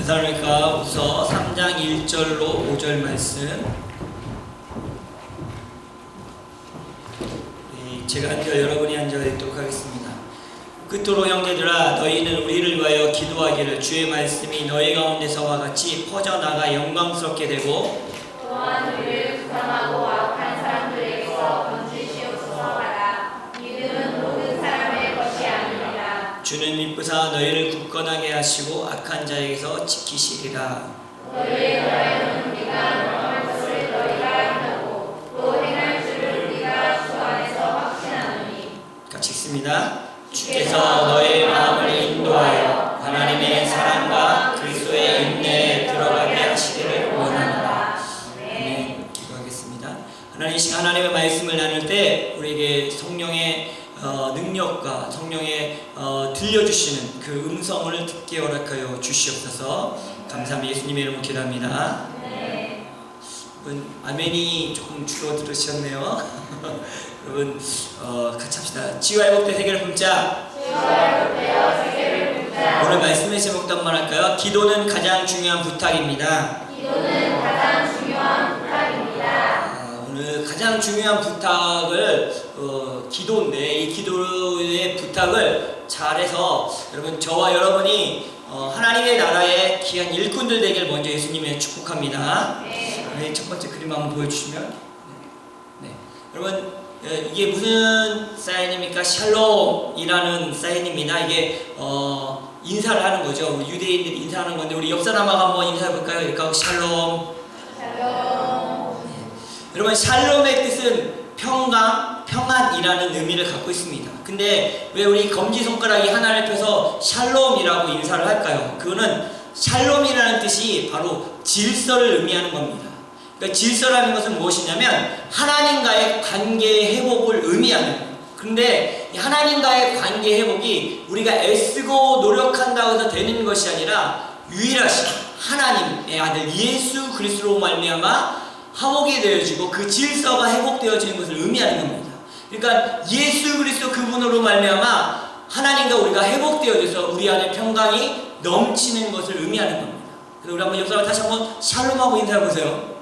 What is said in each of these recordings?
데살로니가후서 3장 1절로 5절 말씀. 제가 앉아 여러분이 앉아 있도록 하겠습니다. 그토록 형제들아 너희는 우리를 위하여 기도하기를 주의 말씀이 너희 가운데서와 같이 퍼져나가 영광스럽게 되고 또한 우리를 구성하고 악한 사람들에게서 건지시옵소서 하라. 믿음은 모든 사람의 것이 아니니라. 주는 미쁘사 너희를 굳건하게 하시고 악한 자에게서 지키시리라. 너희의 노래는 우리가 명할 것을 너희가 안다고 또 행할 줄을 우리가 주 안에서 확신하노니. 같이 읽습니다. 주께서 너의 마음을 인도하여 하나님의 사랑과 그리스도의 인내에 들어가게 하시기를 원하노라. 아멘. 기도하겠습니다. 하나님의 말씀을 나눌 때 우리에게 성령의 능력과 성령의 들려주시는 그 음성을 듣게 허락하여 주시옵소서. 감사합니다. 예수님의 이름으로 기도합니다. 여러분 아멘이 조금 줄어들으셨네요. 여러분 같이 합시다. 치유와 회복대 세계를 품자. 오늘 말씀의 제목도 한번 할까요? 기도는 가장 중요한 부탁입니다. 기도는 가장 중요한 부탁입니다. 오늘 가장 중요한 부탁을 기도인데 이 기도의 부탁을 잘해서 여러분 저와 여러분이 하나님의 나라의 귀한 일꾼들 되길 먼저 예수님의 축복합니다. 네, 첫 번째 그림 한번 보여주시면 네. 여러분 이게 무슨 사인입니까? 샬롬이라는 사인입니다. 이게 인사를 하는 거죠. 우리 유대인들이 인사하는 건데 우리 옆 사람하고 한번 인사해 볼까요? 이렇게 하고 샬롬. 여러분 샬롬의 뜻은 평강, 평안이라는 의미를 갖고 있습니다. 근데 왜 우리 검지손가락이 하나를 펴서 샬롬이라고 인사를 할까요? 그거는 샬롬이라는 뜻이 바로 질서를 의미하는 겁니다. 그러니까 질서라는 것은 무엇이냐면 하나님과의 관계의 회복을 의미하는 거예요. 그런데 하나님과의 관계 회복이 우리가 애쓰고 노력한다고 해서 되는 것이 아니라 유일하신 하나님의 아들 예수 그리스도로 말미암아 화목이 되어지고 그 질서가 회복되어지는 것을 의미하는 겁니다. 그러니까 예수 그리스도 그분으로 말미암아 하나님과 우리가 회복되어져서 우리 안에 평강이 넘치는 것을 의미하는 겁니다. 그래서 우리 한번 옆 사람 다시 한번 샬롬하고 인사해 보세요.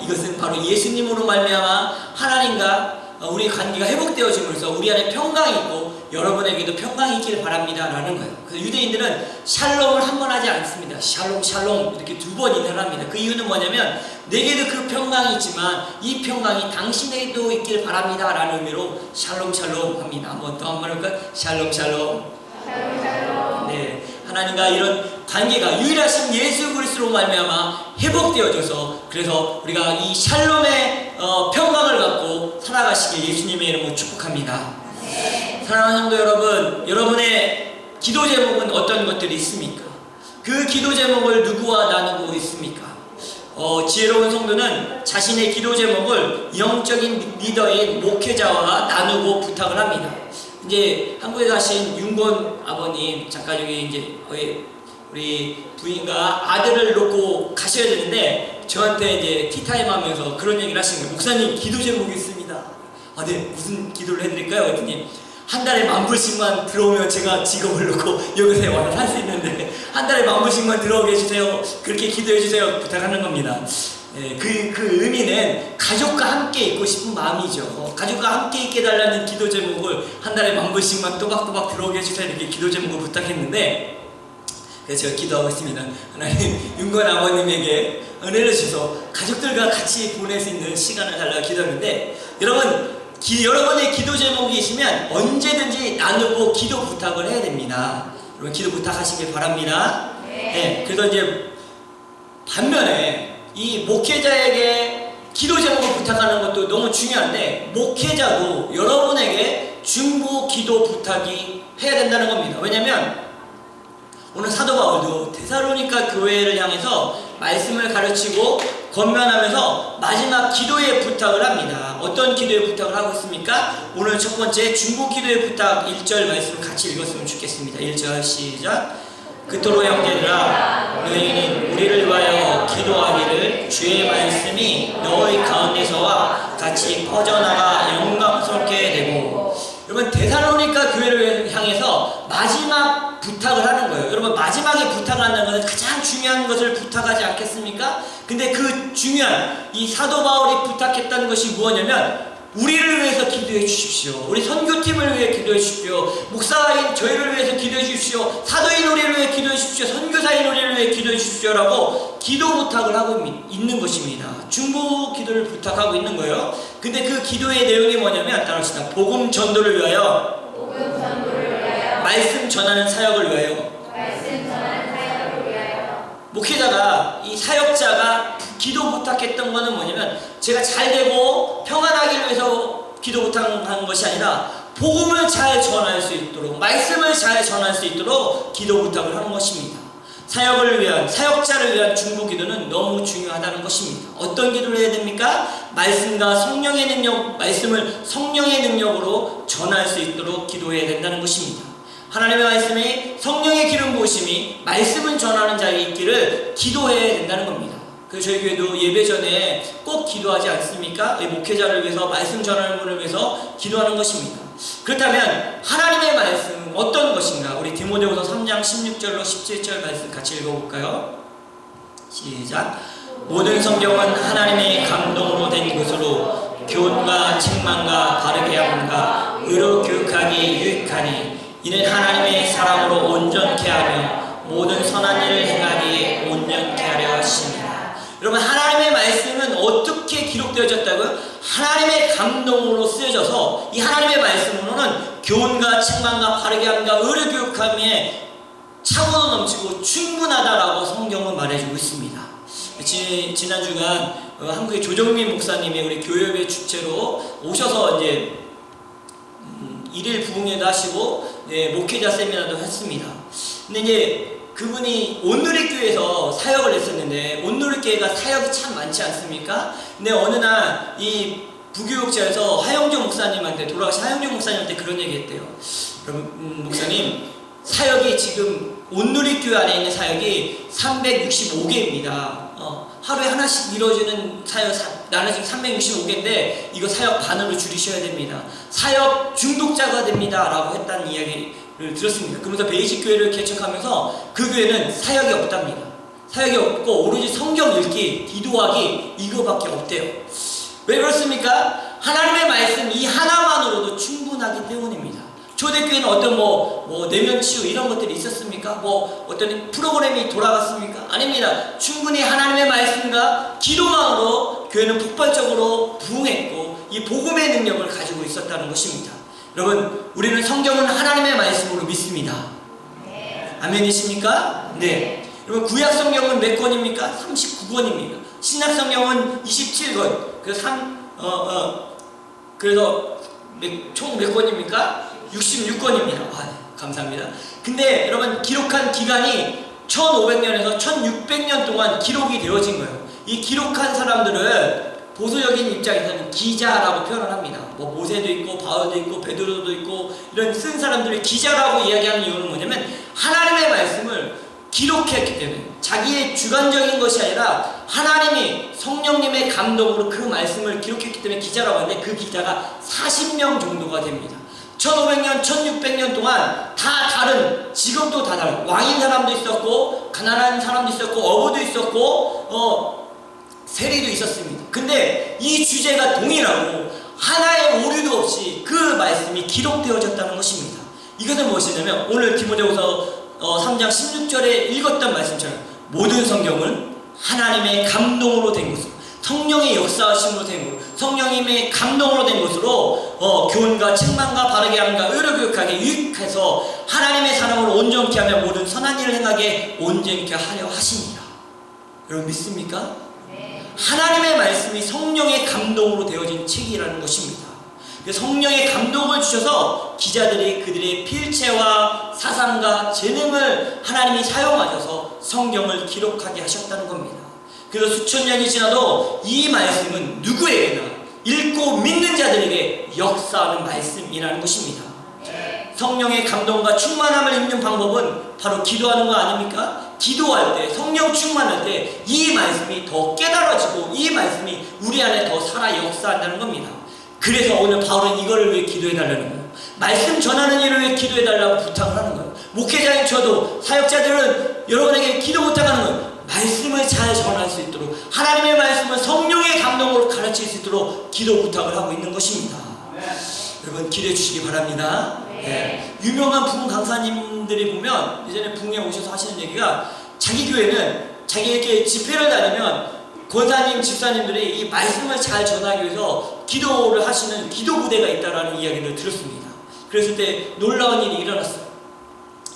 이것은 바로 예수님으로 말미암아 하나님과 우리의 관계가 회복되어짐으로써 우리 안에 평강이 있고 여러분에게도 평강이 있기를 바랍니다 라는 거예요. 그래서 유대인들은 샬롬을 한 번 하지 않습니다. 샬롬 샬롬 이렇게 두 번 인사를 합니다. 그 이유는 뭐냐면 내게도 그 평강이 있지만 이 평강이 당신에게도 있기를 바랍니다 라는 의미로 샬롬 샬롬 합니다. 한번 더 한번 해볼까요? 샬롬 샬롬. 네, 하나님과 이런 관계가 유일하신 예수 그리스도로 말미암아 회복되어져서 그래서 우리가 이 샬롬의 평강을 갖고 살아가시길 예수님의 이름으로 축복합니다. 사랑하는 성도 여러분, 여러분의 기도 제목은 어떤 것들이 있습니까? 그 기도 제목을 누구와 나누고 있습니까? 지혜로운 성도는 자신의 기도 제목을 영적인 리더인 목회자와 나누고 부탁을 합니다. 이제 한국에 가신 윤건 아버님 잠깐 여기 이제 우리 부인과 아들을 놓고 가셔야 되는데 저한테 이제 티타임 하면서 그런 얘기를 하시는 거예요. 목사님 기도 제목이 있습니다. 아, 네, 무슨 기도를 해드릴까요? 그랬더니 한 달에 10,000불씩만 들어오면 제가 직업을 놓고 여기서 와서 살 수 있는데 한 달에 10,000불씩만 들어오게 해주세요. 그렇게 기도해 주세요. 부탁하는 겁니다. 네, 그 의미는 가족과 함께 있고 싶은 마음이죠. 가족과 함께 있게 달라는 기도 제목을 한 달에 10,000불씩만 또박또박 들어오게 해주세요. 이렇게 기도 제목을 부탁했는데 그래서 제가 기도하고 있습니다. 하나님 윤건 아버님에게 은혜를 주셔서 가족들과 같이 보낼 수 있는 시간을 달라고 기도하는데 여러분의 기도 제목이 있으면 언제든지 나누고 기도 부탁을 해야 됩니다. 여러분 기도 부탁하시길 바랍니다. 네, 그래서 이제 반면에 이 목회자에게 기도 제목을 부탁하는 것도 너무 중요한데 목회자도 여러분에게 중보 기도 부탁이 해야 된다는 겁니다. 왜냐하면 오늘 사도 바울도 데살로니가 교회를 향해서 말씀을 가르치고 권면하면서 마지막 기도의 부탁을 합니다. 어떤 기도의 부탁을 하고 있습니까? 오늘 첫 번째 중보 기도의 부탁 1절 말씀을 같이 읽었으면 좋겠습니다. 1절 시작. 그토록 형제들아 너희는 우리를 위하여 기도하기를 주의 말씀이 너희 가운데서와 같이 퍼져나가 영광스럽게 되고. 여러분 데살로니가 교회를 향해서 마지막 부탁을 하는 거예요. 여러분 마지막에 부탁을 한다는 것은 가장 중요한 것을 부탁하지 않겠습니까? 근데 그 중요한 이 사도 바울이 부탁했다는 것이 무엇이냐면 우리를 위해서 기도해 주십시오. 우리 선교팀을 위해 기도해 주십시오. 목사인 저희를 위해서 기도해 주십시오. 사도인 우리를 위해 기도해 주십시오. 선교사인 우리를 위해 기도해 주십시오라고 기도 부탁을 하고 있는 것입니다. 중보 기도를 부탁하고 있는 거예요. 근데 그 기도의 내용이 뭐냐면 따라합시다. 복음 전도를 위하여, 말씀 전하는 사역을 위하여. 목회자가 이 사역자가 기도 부탁했던 것은 뭐냐면 제가 잘 되고 평안하기를 위해서 기도 부탁한 것이 아니라 복음을 잘 전할 수 있도록, 말씀을 잘 전할 수 있도록 기도 부탁을 하는 것입니다. 사역을 위한, 사역자를 위한 중보 기도는 너무 중요하다는 것입니다. 어떤 기도를 해야 됩니까? 말씀과 성령의 능력, 말씀을 성령의 능력으로 전할 수 있도록 기도해야 된다는 것입니다. 하나님의 말씀에 성령의 기름 부으심이 말씀을 전하는 자에게 있기를 기도해야 된다는 겁니다. 그래서 저희 교회도 예배 전에 꼭 기도하지 않습니까? 목회자를 위해서, 말씀 전하는 분을 위해서 기도하는 것입니다. 그렇다면 하나님의 말씀은 어떤 것인가? 우리 디모데후서 3장 16절로 17절 말씀 같이 읽어볼까요? 시작. 모든 성경은 하나님의 감동으로 된 것으로 교훈과 책망과 바르게 함과 의로 교육하기에 유익하니 이는 하나님의 사랑으로 온전케 하며 모든 선한 일을 행하기에 온전케 하려 하심이라. 여러분 하나님의 말씀은 어떻게 기록되어졌다고요? 하나님의 감동으로 쓰여져서 이 하나님의 말씀으로는 교훈과 책망과 바르게 함과 의로 교육함에 차고도 넘치고 충분하다라고 성경은 말해주고 있습니다. 지난 주간 한국의 조정민 목사님이 우리 교회의 주체로 오셔서 이제 일일 부흥회도 하시고 목회자 세미나도 했습니다. 근데 이제 그분이 온누리교회에서 사역을 했었는데 온누리교회가 사역이 참 많지 않습니까? 근데 어느 날 이 부교육자에서 하영종 목사님한테 돌아가신 하영종 목사님한테 그런 얘기했대요. 여러분 목사님 사역이 지금 온누리교회 안에 있는 사역이 365개입니다. 하루에 하나씩 이루어지는 사역 나는 지금 365개인데 이거 사역 반으로 줄이셔야 됩니다. 사역 중독자가 됩니다. 라고 했다는 이야기를 들었습니다. 그러면서 베이직 교회를 개척하면서 그 교회는 사역이 없답니다. 사역이 없고 오로지 성경 읽기, 기도하기 이거밖에 없대요. 왜 그렇습니까? 하나님의 말씀 이 하나만으로도 충분하기 때문입니다. 초대교회는 어떤 내면 치유 이런 것들이 있었습니까? 어떤 프로그램이 돌아갔습니까? 아닙니다. 충분히 하나님의 말씀과 기도만으로 교회는 폭발적으로 부흥했고 이 복음의 능력을 가지고 있었다는 것입니다. 여러분 우리는 성경은 하나님의 말씀으로 믿습니다. 네. 아멘이십니까? 네. 여러분 구약 성경은 몇 권입니까? 39권입니다. 신약 성경은 27권. 그래서 총 몇 권입니까? 66권입니다. 감사합니다. 근데 여러분 기록한 기간이 1500년에서 1600년 동안 기록이 되어진 거예요. 이 기록한 사람들은 보수적인 입장에서는 기자라고 표현을 합니다. 모세도 있고 바울도 있고 베드로도 있고 이런 쓴 사람들을 기자라고 이야기하는 이유는 뭐냐면 하나님의 말씀을 기록했기 때문에 자기의 주관적인 것이 아니라 하나님이 성령님의 감동으로 그 말씀을 기록했기 때문에 기자라고 하는데 그 기자가 40명 정도가 됩니다. 1500년, 1600년 동안 다 다른, 직업도 다 다른, 왕인 사람도 있었고 가난한 사람도 있었고 어부도 있었고 세리도 있었습니다. 근데 이 주제가 동일하고 하나의 오류도 없이 그 말씀이 기록되어졌다는 것입니다. 이것은 무엇이냐면 오늘 디모데후서 3장 16절에 읽었던 말씀처럼 모든 성경은 하나님의 감동으로 된 것으로 성령의 역사하심으로 된 것, 성령님의 감동으로 된 것으로 교훈과 책망과 바르게 함과 의로 교육하게 유익해서 하나님의 사랑으로 온전케 하며 모든 선한 일을 행하게 온전케 하려 하십니다. 여러분 믿습니까? 네. 하나님의 말씀이 성령의 감동으로 되어진 책이라는 것입니다. 성령의 감동을 주셔서 기자들이 그들의 필체와 사상과 재능을 하나님이 사용하셔서 성경을 기록하게 하셨다는 겁니다. 그래서 수천 년이 지나도 이 말씀은 누구에게나 읽고 믿는 자들에게 역사하는 말씀이라는 것입니다. 성령의 감동과 충만함을 입는 방법은 바로 기도하는 거 아닙니까? 기도할 때, 성령 충만할 때 이 말씀이 더 깨달아지고 이 말씀이 우리 안에 더 살아 역사한다는 겁니다. 그래서 오늘 바울은 이거를 위해 기도해달라는 거예요. 말씀 전하는 일을 위해 기도해달라고 부탁을 하는 거예요. 목회자인 저도, 사역자들은 여러분에게 기도 부탁하는 거예요. 말씀을 잘 전할 수 있도록, 하나님의 말씀을 성령의 감동으로 가르칠 수 있도록 기도 부탁을 하고 있는 것입니다. 여러분 기도해 주시기 바랍니다. 네. 유명한 부흥 강사님들이 보면 예전에 부흥에 오셔서 하시는 얘기가, 자기 교회는 자기 이렇게 집회를 다니면 권사님, 집사님들이 이 말씀을 잘 전하기 위해서 기도를 하시는 기도 부대가 있다라는 이야기를 들었습니다. 그랬을 때 놀라운 일이 일어났어요.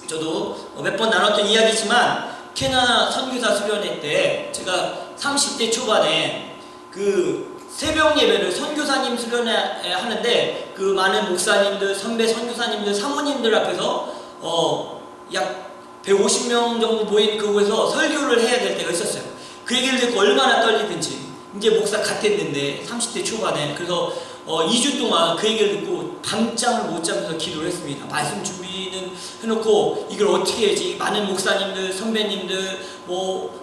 저도 몇 번 나눴던 이야기지만, 캐나다 선교사 수련회 때 제가 30대 초반에 그 새벽 예배를 선교사님 수련회 하는데, 그 많은 목사님들, 선배 선교사님들, 사모님들 앞에서 약 150명 정도 모인 그곳에서 설교를 해야 될 때가 있었어요. 그 얘기를 듣고 얼마나 떨리든지, 이제 목사 같았는데 30대 초반에. 그래서 2주 동안 그 얘기를 듣고 밤잠을 못 자면서 기도를 했습니다. 말씀 준비는 해놓고 이걸 어떻게 해야지, 많은 목사님들, 선배님들,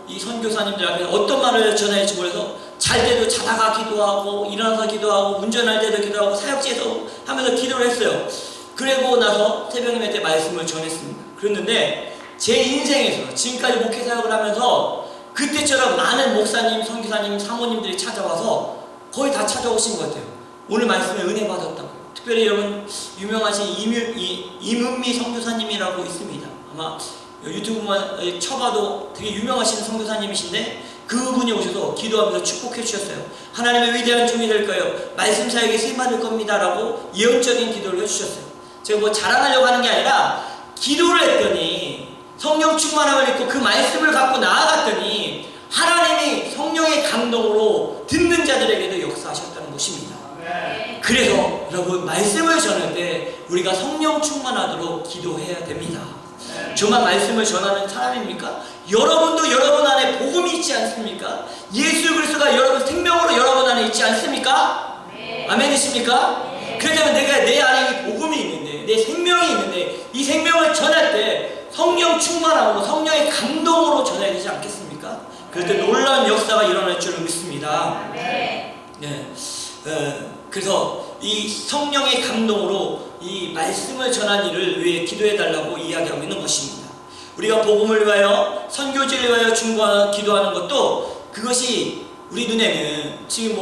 이 선교사님들 앞에 어떤 말을 전해야지 몰라서 잘 때도 자다가 기도하고, 일어나서 기도하고, 운전할 때도 기도하고, 사역지에서 하면서 기도를 했어요. 그리고 나서 새벽 예배 때 말씀을 전했습니다. 그랬는데 제 인생에서 지금까지 목회 사역을 하면서 그때처럼 많은 목사님, 선교사님, 사모님들이 찾아와서 거의 다 찾아오신 것 같아요. 오늘 말씀에 은혜 받았다고. 특별히 여러분 유명하신 임은미 선교사님이라고 있습니다. 아마 유튜브만 쳐봐도 되게 유명하신 선교사님이신데, 그분이 오셔서 기도하면서 축복해 주셨어요. 하나님의 위대한 종이 될 거예요. 말씀 사역에 쓰임받을 겁니다. 라고 예언적인 기도를 해주셨어요. 제가 뭐 자랑하려고 하는 게 아니라, 기도를 했더니 성령 충만함을 입고 그 말씀을 갖고 나아갔더니 하나님이 성령의 감동으로 듣는 자들에게도 역사하셨다는 것입니다. 그래서 여러분 말씀을 전할 때 우리가 성령 충만하도록 기도해야 됩니다. 저만 말씀을 전하는 사람입니까? 여러분도 여러분 안에 복음이 있지 않습니까? 예수 그리스도가 여러분 생명으로 여러분 안에 있지 않습니까? 아멘이십니까? 그렇다면 내가 내 안에 이 복음이 있는데, 내 생명이 있는데, 이 생명을 전할 때 성령 충만함으로, 성령의 감동으로 전해야 되지 않겠습니까? 그럴 때 놀라운 역사가 일어날 줄을 믿습니다. 네. 그래서 이 성령의 감동으로 이 말씀을 전한 일을 위해 기도해달라고 이야기하고 있는 것입니다. 우리가 복음을 위하여, 선교지를 위하여 기도하는 것도, 그것이 우리 눈에는 지금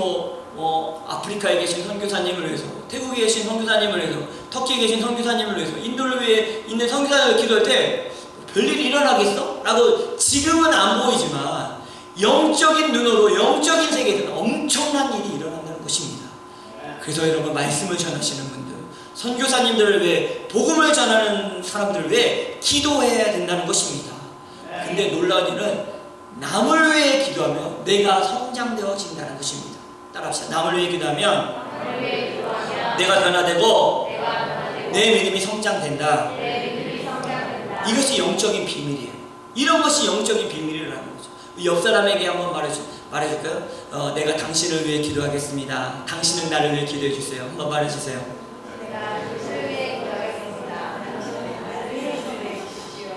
아프리카에 계신 선교사님을 위해서, 태국에 계신 선교사님을 위해서, 터키에 계신 선교사님을 위해서, 인도를 위해 있는 선교사님을 기도할 때 별일이 일어나겠어? 라고 지금은 안 보이지만 영적인 눈으로, 영적인 세계에서는 엄청난 일이 일어난다는 것입니다. 그래서 여러분 말씀을 전하시는 분들, 선교사님들을 위해, 복음을 전하는 사람들을 위해 기도해야 된다는 것입니다. 근데 놀라운 일은 남을 위해 기도하면 내가 성장되어진다는 것입니다. 따라합시다. 남을 위해 기도하면 내가 변화되고 내 믿음이 성장된다. 이것이 영적인 비밀이에요. 이런 것이 영적인 비밀이라는 거죠. 옆 사람에게 한번 말해줄까요? 내가 당신을 위해 기도하겠습니다. 당신은 나를 위해 기도해 주세요. 한번 말해주세요. 내가 당신을 위해 기도하겠습니다. 당신은 나를 위해 기도해 주십시오.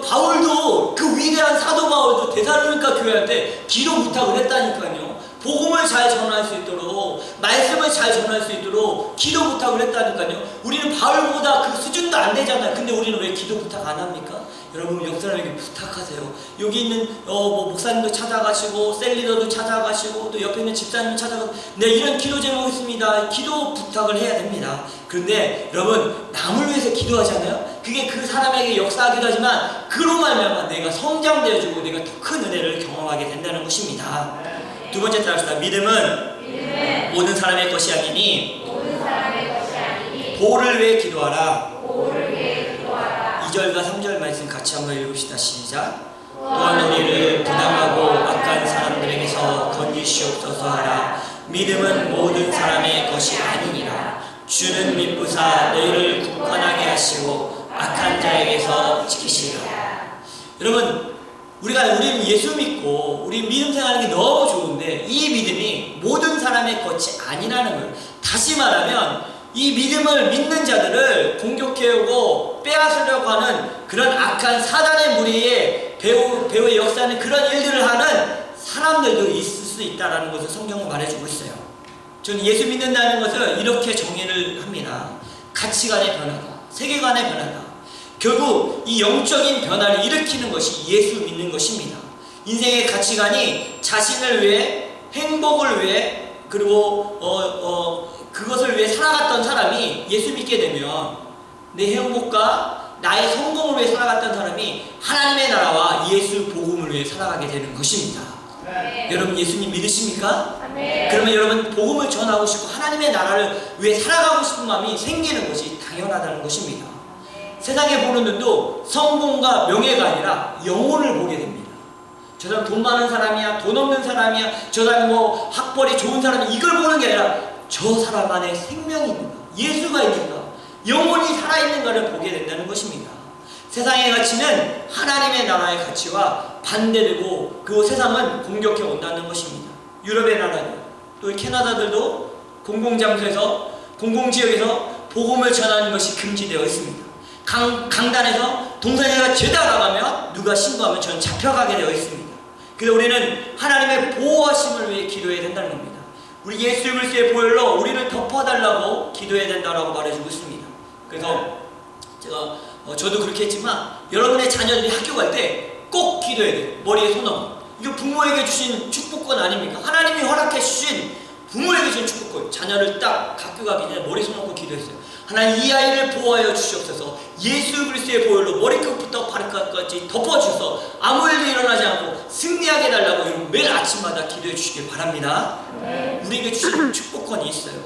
바울도, 그 위대한 사도 바울도 데살로니가 교회한테 기도 부탁을 했다니까요. 복음을 잘 전할 수 있도록, 말씀을 잘 전할 수 있도록 기도 부탁을 했다니까요. 우리는 바울보다 그 수준도 안 되잖아요. 근데 우리는 왜 기도 부탁 안 합니까? 여러분 옆 사람에게 부탁하세요. 여기 있는 목사님도 찾아가시고, 셀리더도 찾아가시고, 또 옆에 있는 집사님도 찾아가고, 네, 이런 기도 제목이 있습니다. 기도 부탁을 해야 됩니다. 그런데 여러분 남을 위해서 기도하잖아요. 그게 그 사람에게 역사하기도 하지만, 그로 말미암아 내가 성장되어지고 내가 더 큰 은혜를 경험하게 된다는 것입니다. 두 번째 따라합시다. 믿음은 모든 사람의 것이 아니니 보호를 위해 기도하라. 2절과 3절 말씀 같이 한번 읽읍시다. 시작. 또한 우리를 부당하고 악한 사람들에게서 건지시옵소서 하라. 믿음은 모든 사람의 것이 아니니라. 주는 믿부사 너희를 굳건하게 하시고 악한 자에게서 지키시리라. 여러분 우리는 예수 믿고 우리 믿음 생활하는 게 너무 좋은데, 이 믿음이 모든 사람의 것이 아니라는 거예요. 다시 말하면 이 믿음을 믿는 자들을 공격해오고 빼앗으려고 하는 그런 악한 사단의 무리에 배후의 역사하는 그런 일들을 하는 사람들도 있을 수 있다는 것을 성경은 말해주고 있어요. 저는 예수 믿는다는 것을 이렇게 정의를 합니다. 가치관의 변화다. 세계관의 변화다. 결국 이 영적인 변화를 일으키는 것이 예수 믿는 것입니다. 인생의 가치관이 자신을 위해, 행복을 위해, 그리고 그것을 위해 살아갔던 사람이 예수 믿게 되면 내 행복과 나의 성공을 위해 살아갔던 사람이 하나님의 나라와 예수 복음을 위해 살아가게 되는 것입니다. 네. 여러분 예수님 믿으십니까? 네. 그러면 여러분 복음을 전하고 싶고 하나님의 나라를 위해 살아가고 싶은 마음이 생기는 것이 당연하다는 것입니다. 세상에 보는 눈도 성공과 명예가 아니라 영혼을 보게 됩니다. 저 사람 돈 많은 사람이야, 돈 없는 사람이야, 저 사람 뭐 학벌이 좋은 사람이, 이걸 보는 게 아니라 저 사람 안에 생명이 있는가, 예수가 있는가, 영혼이 살아있는가를 보게 된다는 것입니다. 세상의 가치는 하나님의 나라의 가치와 반대되고 그 세상은 공격해 온다는 것입니다. 유럽의 나라들, 또 캐나다들도 공공장소에서, 공공지역에서 복음을 전하는 것이 금지되어 있습니다. 강단에서 동성애가 죄다라고 하면 누가 신고하면 저는 잡혀가게 되어 있습니다. 그래서 우리는 하나님의 보호하심을 위해 기도해야 된다는 겁니다. 우리 예수 그리스도의 보혈로 우리를 덮어달라고 기도해야 된다고 말해주고 있습니다. 그래서 제가 저도 그렇게 했지만 여러분의 자녀들이 학교 갈 때 꼭 기도해야 돼요. 머리에 손. 이거 부모에게 주신 축복권 아닙니까? 하나님이 허락해 주신 부모에게 주신 축복권. 자녀를 딱 학교 가기 전에 머리 손 기도했어요. 하나님 이 아이를 보호하여 주시옵소서. 예수 그리스도의 보혈로 머리끝부터 발끝까지 덮어주셔서 아무 일도 일어나지 않고 승리하게 해달라고 여러분 매일 아침마다 기도해 주시길 바랍니다. 우리에게 주신 축복권이 있어요.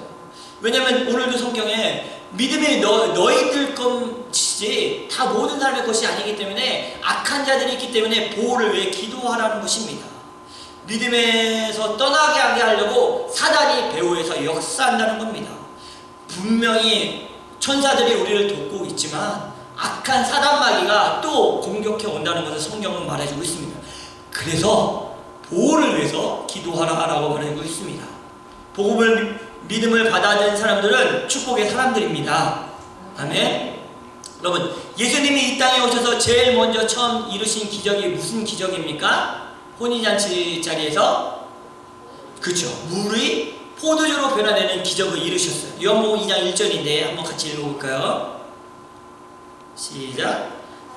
왜냐하면 오늘도 성경에 믿음이 너희들 것이지 다 모든 사람의 것이 아니기 때문에 악한 자들이 있기 때문에 보호를 위해 기도하라는 것입니다. 믿음에서 떠나게 하게 하려고 사단이 배후에서 역사한다는 겁니다. 분명히 천사들이 우리를 돕고 있지만 악한 사단 마귀가 또 공격해 온다는 것을 성경은 말해주고 있습니다. 그래서 보호를 위해서 기도하라라고 말해주고 있습니다. 복음을 믿음을 받아들인 사람들은 축복의 사람들입니다. 아멘. 여러분 예수님이 이 땅에 오셔서 제일 먼저 처음 이루신 기적이 무슨 기적입니까? 혼인잔치 자리에서 그렇죠. 물이 포도주로 변화되는 기적을 이루셨어요. 요한복음 2장 1절인데 한번 같이 읽어볼까요? 시작.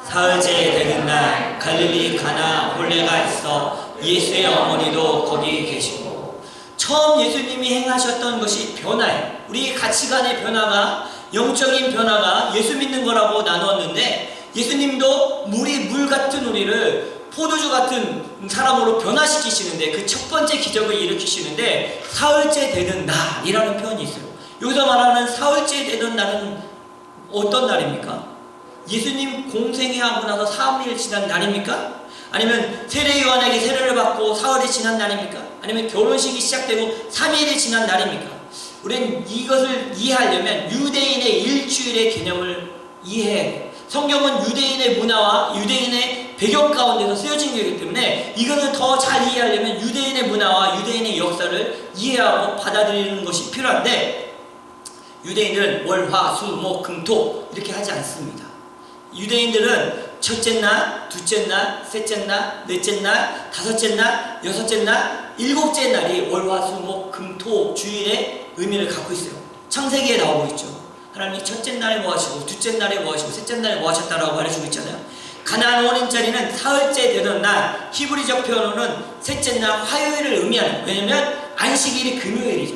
사흘째 되는 날 갈릴리 가나 혼례가 있어 예수의 어머니도 거기 계시고. 처음 예수님이 행하셨던 것이 변화예요. 우리 가치관의 변화가, 영적인 변화가 예수 믿는 거라고 나누었는데 예수님도 물 같은 우리를 포도주 같은 사람으로 변화시키시는데 그 첫 번째 기적을 일으키시는데 사흘째 되는 날이라는 표현이 있어요. 여기서 말하는 사흘째 되는 날은 어떤 날입니까? 예수님 공생애하고 나서 3일 지난 날입니까? 아니면 세례 요한에게 세례를 받고 사흘이 지난 날입니까? 아니면 결혼식이 시작되고 3일이 지난 날입니까? 우리는 이것을 이해하려면 유대인의 일주일의 개념을 이해해야 돼요. 성경은 유대인의 문화와 유대인의 배경 가운데서 쓰여진 것이기 때문에 이것을 더 잘 이해하려면 유대인의 문화와 유대인의 역사를 이해하고 받아들이는 것이 필요한데 유대인들은 월, 화, 수, 목, 금, 토 이렇게 하지 않습니다. 유대인들은 첫째 날, 둘째 날, 셋째 날, 넷째 날, 다섯째 날, 여섯째 날, 일곱째 날이 월, 화, 수, 목, 금, 토 주일의 의미를 갖고 있어요. 창세기에 나오고 있죠. 하나님이 첫째 날에 뭐 하시고 둘째 날에 뭐 하시고 셋째 날에 뭐 하셨다라고 말해주고 있잖아요. 가나안 혼인자리는 사흘째 되던 날, 히브리적 표현으로는 셋째 날 화요일을 의미하는 거예요. 왜냐면 안식일이 금요일이죠.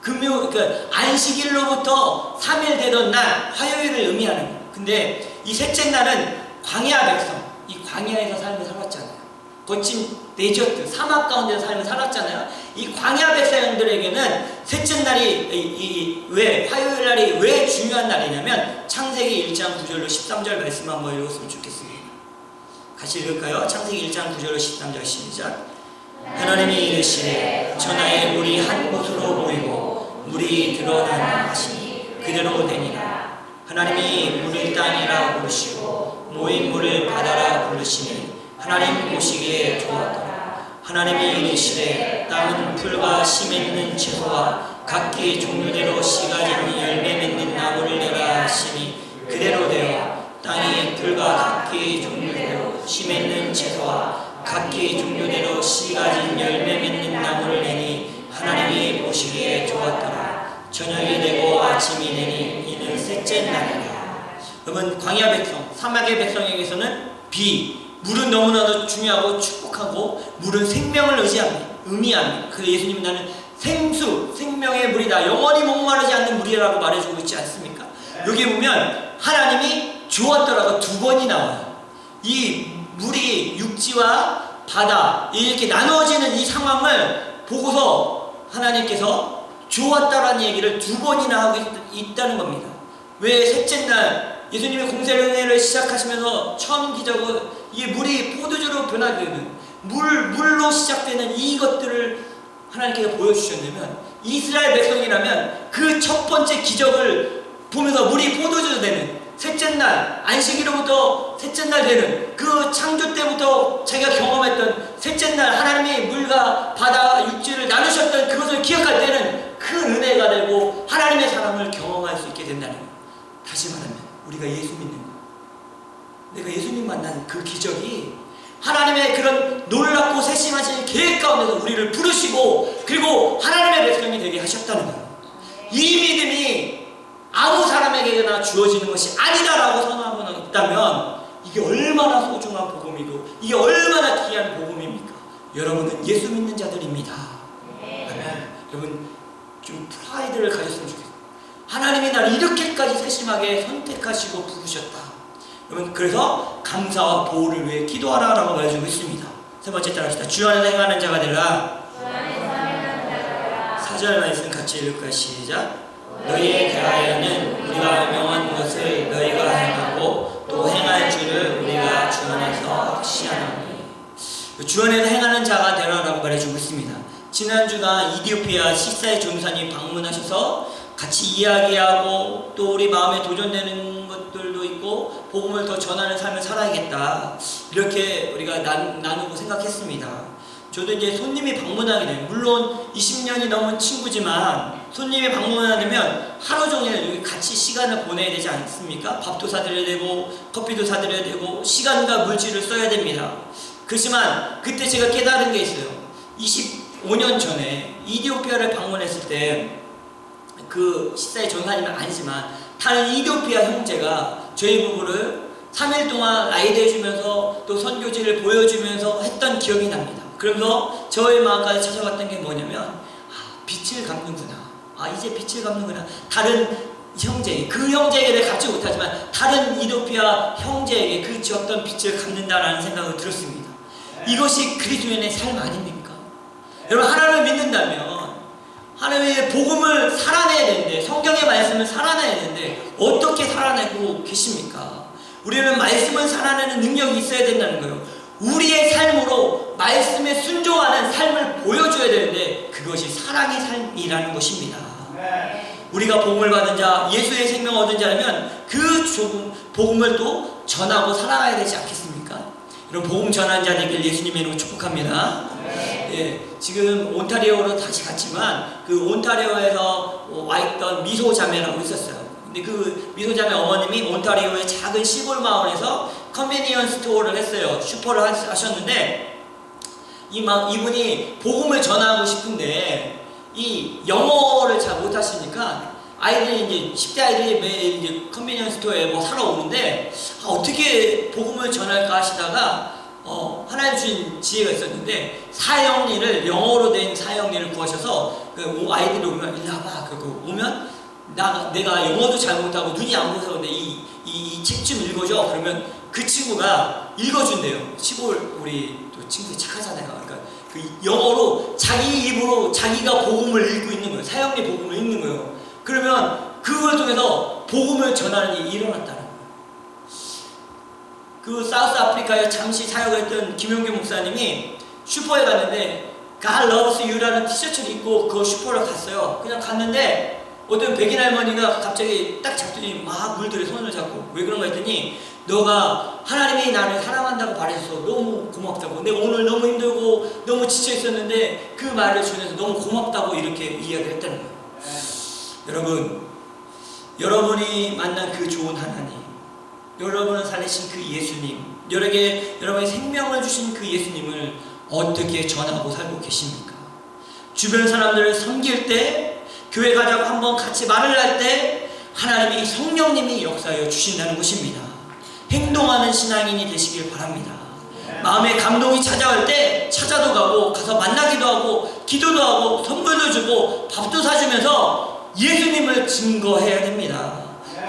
그러니까 안식일로부터 3일 되던 날 화요일을 의미하는 거예요. 근데 이 셋째 날은 광야 백성, 이 광야에서 삶을 살았잖아요. 거친 데저트, 사막 가운데서 삶을 살았잖아요. 이 광야 백성들에게는 셋째 날이 왜 화요일 날이 왜 중요한 날이냐면 창세기 1장 9절로 13절 말씀 한번 읽었으면 좋겠습니다. 같이 읽을까요? 창세기 1장 9절로 13절 시작. 하나님이 이르시되 천하에 물이 한 곳으로 모이고 물이 드러나나 하시니 그대로 되니라. 하나님이 물을 땅이라 부르시고 모인 물을 바다라 부르시니 하나님 보시기에 좋았더라. 하나님이 이르시되 땅은 풀과 씨 맺는 채소와 각기 종류대로 씨 가진 열매 맺는 나무를 내라 하시니 그대로 되어 땅이 풀과 각기 종류대로 씨 맺는 채소와 각기 종류대로 씨 가진 열매 맺는 나무를 내니 하나님이 보시기에 좋았더라. 셋째 날이라. 여러분, 광야 백성, 사막의 백성에게서는 비, 물은 너무나도 중요하고 축복하고 물은 생명을 의미합니다. 그래서 예수님은 나는 생수, 생명의 물이다, 영원히 목마르지 않는 물이라고 말해주고 있지 않습니까? 여기 보면 하나님이 주었더라고 두 번이 나와요. 이 물이 육지와 바다 이렇게 나누어지는 이 상황을 보고서 하나님께서 주었다라는 얘기를 두 번이나 하고 있다는 겁니다. 왜 셋째 날 예수님의 공생애를 시작하시면서 처음 기적은 이 물이 포도주로 변하게 되는 물로 시작되는 이것들을 하나님께서 보여주셨냐면, 이스라엘 백성이라면 그 첫 번째 기적을 보면서 물이 포도주 되는 셋째 날, 안식일로부터 셋째 날 되는 그 창조 때부터 자기가 경험했던 셋째 날 하나님이 물과 바다, 육지를 나누셨던 그것을 기억할 때는 큰 은혜가 되고 하나님의 사랑을 경험할 수 있게 된다는 거예요. 다시 말하면 우리가 예수 믿는 거, 내가 예수님 만난 그 기적이 하나님의 그런 놀랍고 세심하신 계획 가운데서 우리를 부르시고 그리고 하나님의 백성이 되게 하셨다는 거예요. 이 믿음이 아무 사람에게나 주어지는 것이 아니다라고 선언하고 있다면 이게 얼마나 소중한 복음이고 이게 얼마나 귀한 복음입니까? 여러분은 예수 믿는 자들입니다. 아멘. 여러분 좀 프라이드를 가졌으면 좋겠어요. 하나님이 나를 이렇게까지 세심하게 선택하시고 부르셨다. 여러분, 그래서 감사와 보호를 위해 기도하라라고 말해주고 있습니다. 세 번째 따라합시다. 주 안에서 행하는 자가 되라. 4절 말씀 같이 읽을까요? 시작. 너희에 대하여는 우리가 명한 것을 너희가 행하고 또 행할 줄을 우리가 주 안에서 확신하노니. 주 안에서 행하는 자가 되라라고 말해주고 있습니다. 지난주가 이디오피아 시사의 전사님 방문하셔서 같이 이야기하고 또 우리 마음에 도전되는 것들도 있고 복음을 더 전하는 삶을 살아야겠다, 이렇게 우리가 나누고 생각했습니다. 저도 이제 손님이 방문하게 되면, 물론 20년이 넘은 친구지만 손님이 방문하면 하루 종일 여기 같이 시간을 보내야 되지 않습니까? 밥도 사드려야 되고 커피도 사드려야 되고 시간과 물질을 써야 됩니다. 그렇지만 그때 제가 깨달은 게 있어요. 25년 전에 이디오피아를 방문했을 때 그 식사의 전사님은 아니지만 다른 이디오피아 형제가 저희 부부를 3일 동안 라이드 해주면서 또 선교지를 보여주면서 했던 기억이 납니다. 그러면서 저의 마음까지 찾아왔던 게 뭐냐면, 빛을 갚는구나, 이제 빛을 갚는구나. 다른 형제, 그 형제에게 갖지 못하지만 다른 이디오피아 형제에게 그 지었던 빛을 갚는다라는 생각을 들었습니다. 이것이 그리스도인의 삶 아닙니까? 여러분, 하나님을 믿는다면 하나님의 복음을 살아내야 되는데, 성경의 말씀을 살아내야 되는데 어떻게 살아내고 계십니까? 우리는 말씀을 살아내는 능력이 있어야 된다는 거예요. 우리의 삶으로 말씀에 순종하는 삶을 보여줘야 되는데 그것이 사랑의 삶이라는 것입니다. 우리가 복음을 받은 자, 예수의 생명을 얻은 자라면 그 복음을 또 전하고 살아가야 되지 않겠습니까? 이런 복음 전하는 자들에게 예수님의 이름으로 축복합니다. 예, 지금 온타리오로 다시 갔지만 그 온타리오에서 와 있던 미소 자매라고 있었어요. 근데 그 미소 자매 어머님이 온타리오의 작은 시골 마을에서 컨비니언스 스토어를 했어요. 슈퍼를 하셨는데 이분이 복음을 전하고 싶은데 이 영어를 잘 못하시니까 아이들이 이제 10대 아이들이 매일 이제 컨비니언스 스토어에 뭐 사러 오는데 어떻게 복음을 전할까 하시다가 하나님 주신 지혜가 있었는데 사형리를, 영어로 된 사형리를 구하셔서 그 아이들이 오면 일로 와봐. 그리고 오면 내가 영어도 잘 못하고 눈이 안 보여서 근데 이 책 좀 읽어줘. 그러면 그 친구가 읽어준대요. 시골 우리 또 친구들이 착하잖아요. 그러니까 그 영어로 자기 입으로 자기가 복음을 읽고 있는 거예요. 사형리 복음을 읽는 거예요. 그러면 그걸 통해서 복음을 전하는 일이 일어났다는 거예요. 그 사우스 아프리카에 잠시 사역을 했던 김용규 목사님이 슈퍼에 갔는데 God loves you라는 티셔츠를 입고 그 슈퍼를 갔어요. 그냥 갔는데 어떤 백인 할머니가 갑자기 딱 잡더니 막 물들여 손을 잡고, 왜 그런가 했더니 너가 하나님이 나를 사랑한다고 말해줘서 너무 고맙다고, 내가 오늘 너무 힘들고 너무 지쳐 있었는데 그 말을 전해서 너무 고맙다고 이렇게 이야기를 했다는 거예요. 여러분, 여러분이 만난 그 좋은 하나님, 여러분을 살리신 그 예수님, 여러분의 생명을 주신 그 예수님을 어떻게 전하고 살고 계십니까? 주변 사람들을 섬길 때, 교회 가자고 한번 같이 말을 할 때, 하나님이 성령님이 역사하여 주신다는 것입니다. 행동하는 신앙인이 되시길 바랍니다. 마음에 감동이 찾아올 때 찾아도 가고 가서 만나기도 하고 기도도 하고 선물도 주고 밥도 사주면서 예수님을 증거해야 됩니다.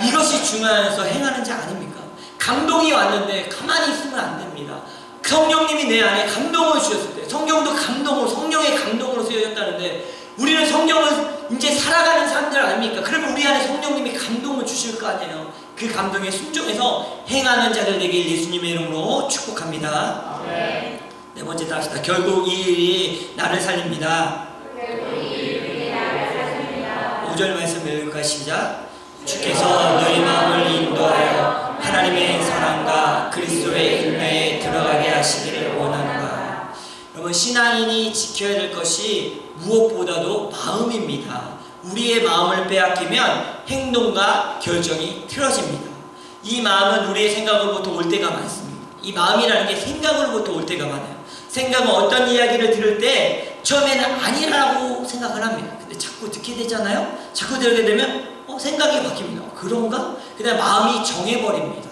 이것이 중요해서 행하는 자 아닙니까? 감동이 왔는데 가만히 있으면 안 됩니다. 성령님이 내 안에 감동을 주셨을 때, 성령도 감동으로, 성령의 감동으로 쓰여졌다는데 우리는 성령을 이제 살아가는 사람들 아닙니까? 그러면 우리 안에 성령님이 감동을 주실 거 아니에요. 그 감동에 순종해서 행하는 자들 되길 예수님의 이름으로 축복합니다. 네 번째 답시다. 결국 이 일이 나를 살립니다. 5절 말씀 읽을까? 시작. 주께서 너희 마음을 인도하여 하나님의 사랑과 그리스도의 인내에 들어가게 하시기를 원하노라. 여러분, 신앙인이 지켜야 될 것이 무엇보다도 마음입니다. 우리의 마음을 빼앗기면 행동과 결정이 틀어집니다. 이 마음은 우리의 생각으로부터 올 때가 많습니다. 이 마음이라는 게 생각으로부터 올 때가 많아요. 생각은 어떤 이야기를 들을 때 처음에는 아니라고 생각을 합니다. 근데 자꾸 듣게 되잖아요. 자꾸 들게 되면 생각이 바뀝니다. 그런가? 그다음 마음이 정해버립니다.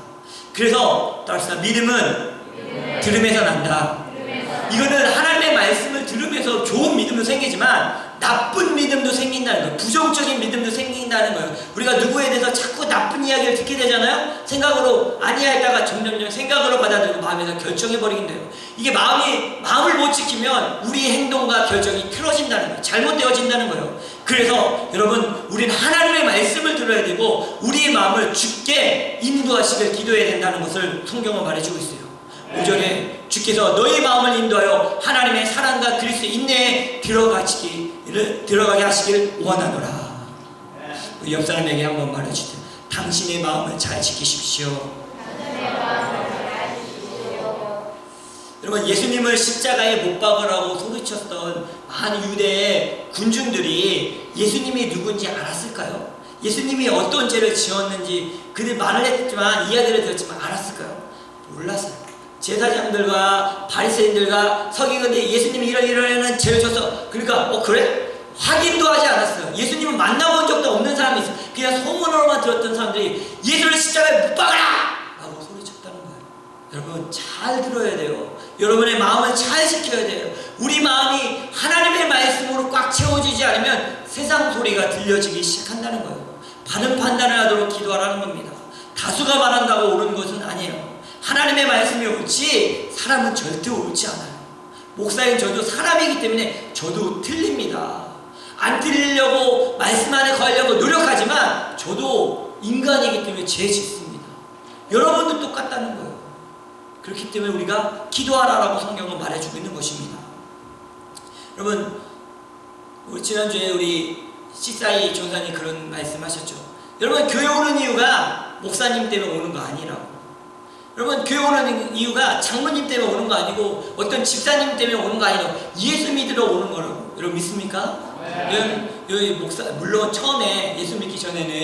그래서 따라서 믿음은 들음에서 난다. 이거는 하나님의 말씀을 들으면서 좋은 믿음도 생기지만 나쁜 믿음도 생긴다는 거예요. 부정적인 믿음도 생긴다는 거예요. 우리가 누구에 대해서 자꾸 나쁜 이야기를 듣게 되잖아요. 생각으로 아니하다가 점점점 생각으로 받아들이고 마음에서 결정해버리긴 돼요. 이게 마음을 못 지키면 우리의 행동과 결정이 틀어진다는 거예요. 잘못되어진다는 거예요. 그래서 여러분, 우리는 하나님의 말씀을 들어야 되고 우리의 마음을 주께 인도하시길 기도해야 된다는 것을 성경은 말해주고 있어요. 5절에 주께서 너희 마음을 인도하여 하나님의 사랑과 그리스도의 인내에 들어가게 하시길 원하노라. 우리 옆 사람에게 한번 말해주세요. 당신의 마음을 잘 지키십시오. 여러분, 예수님을 십자가에 못 박으라고 소리쳤던 많은 유대의 군중들이 예수님이 누군지 알았을까요? 예수님이 어떤 죄를 지었는지 그들 말을 했지만, 이야기를 들었지만 알았을까요? 몰랐어요. 제사장들과 바리새인들과 서기관들이 예수님이 이런 죄를 졌어. 그러니까 그래? 확인도 하지 않았어요. 예수님을 만나본 적도 없는 사람이 있어요. 그냥 소문으로만 들었던 사람들이 예수를 십자가에 못 박아라! 라고 소리쳤다는 거예요. 여러분, 잘 들어야 돼요. 여러분의 마음을 잘 지켜야 돼요. 우리 마음이 하나님의 말씀으로 꽉 채워지지 않으면 세상 소리가 들려지기 시작한다는 거예요. 바른 판단을 하도록 기도하라는 겁니다. 다수가 말한다고 옳은 것은 아니에요. 하나님의 말씀이 옳지 사람은 절대 옳지 않아요. 목사인 저도 사람이기 때문에 저도 틀립니다. 안 틀리려고 말씀 안에 거하려고 노력하지만 저도 인간이기 때문에 죄 짓습니다. 여러분도 똑같다는 거예요. 그렇기 때문에 우리가 기도하라라고 성경은 말해주고 있는 것입니다. 여러분, 우리 지난주에 우리 시사이 전사님 그런 말씀하셨죠. 여러분, 교회 오는 이유가 목사님 때문에 오는 거 아니라고. 여러분, 교회 오는 이유가 장로님 때문에 오는 거 아니고 어떤 집사님 때문에 오는 거 아니고 예수 믿으러 오는 거라고. 여러분 믿습니까? 여기 목사, 물론 처음에 예수 믿기 전에는